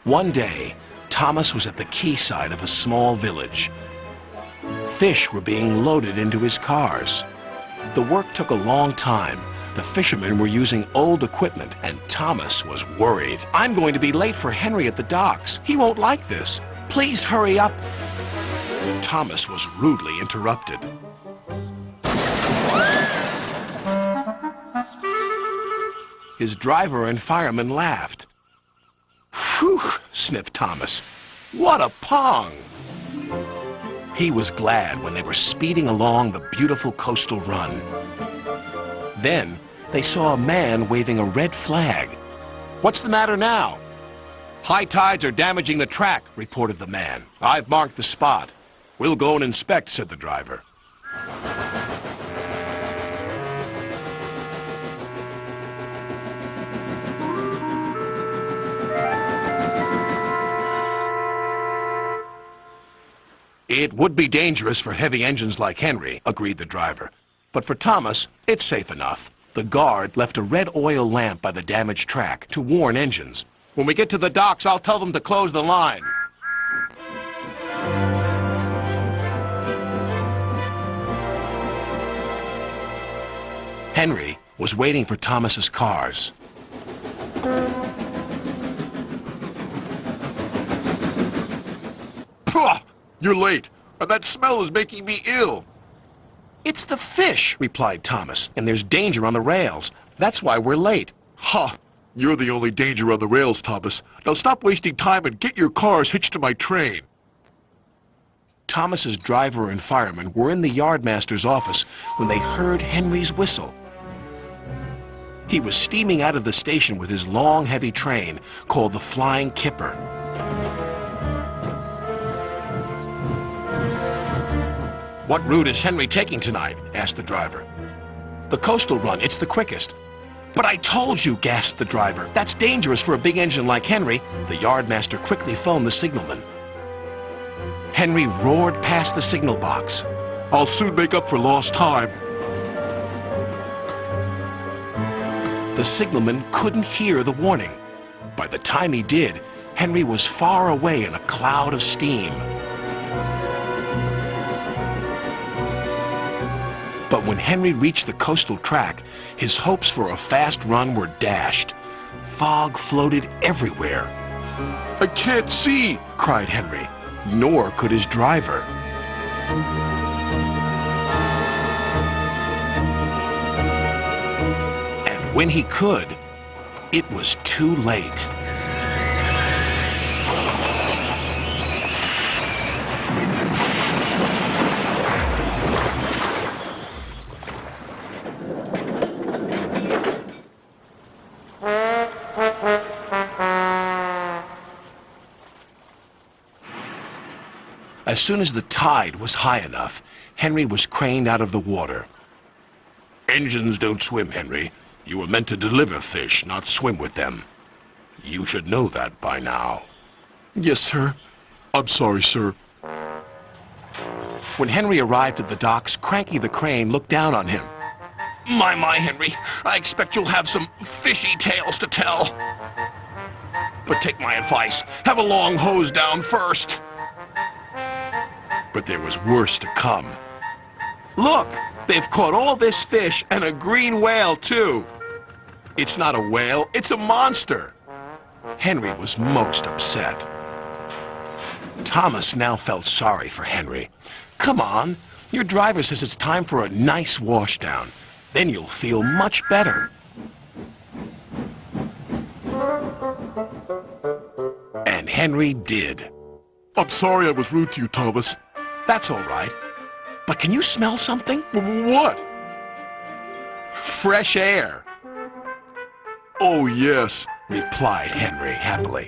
One day, Thomas was at the quayside of a small village. Fish were being loaded into his cars. The work took a long time. The fishermen were using old equipment, and Thomas was worried. "I'm going to be late for Henry at the docks. He won't like this. Please hurry up." Thomas was rudely interrupted. His driver and fireman laughed. "Phew," sniffed Thomas. "What a pong!" He was glad when they were speeding along the beautiful coastal run. Then they saw a man waving a red flag. "What's the matter now?" "High tides are damaging the track," reported the man. "I've marked the spot." "We'll go and inspect," said the driver. "It would be dangerous for heavy engines like Henry," agreed the driver. "But for Thomas, it's safe enough." The guard left a red oil lamp by the damaged track to warn engines. "When we get to the docks, I'll tell them to close the line." Henry was waiting for Thomas's cars. "Pah! You're late, and that smell is making me ill." "It's the fish," replied Thomas, "and there's danger on the rails. That's why we're late." "Ha! You're the only danger on the rails, Thomas. Now stop wasting time and get your cars hitched to my train." Thomas's driver and fireman were in the yardmaster's office when they heard Henry's whistle. He was steaming out of the station with his long, heavy train called the Flying Kipper. "What route is Henry taking tonight?" asked the driver. "The coastal run. It's the quickest." "But I told you," gasped the driver. "That's dangerous for a big engine like Henry." The yardmaster quickly phoned the signalman. Henry roared past the signal box. "I'll soon make up for lost time." The signalman couldn't hear the warning. By the time he did, Henry was far away in a cloud of steam. But when Henry reached the coastal track, his hopes for a fast run were dashed. Fog floated everywhere. "I can't see!" cried Henry. Nor could his driver. And when he could, it was too late. As soon as the tide was high enough, Henry was craned out of the water. "Engines don't swim, Henry. You were meant to deliver fish, not swim with them. You should know that by now." "Yes, sir. I'm sorry, sir." When Henry arrived at the docks, Cranky the Crane looked down on him. My, Henry, I expect you'll have some fishy tales to tell. But take my advice. Have a long hose down first." But there was worse to come. "Look, they've caught all this fish and a green whale, too." "It's not a whale, it's a monster." Henry was most upset. Thomas now felt sorry for Henry. "Come on, your driver says it's time for a nice washdown. Then you'll feel much better." And Henry did. "I'm sorry I was rude to you, Thomas." "That's all right. But can you smell something?" "What?" "Fresh air." "Oh, yes," replied Henry happily.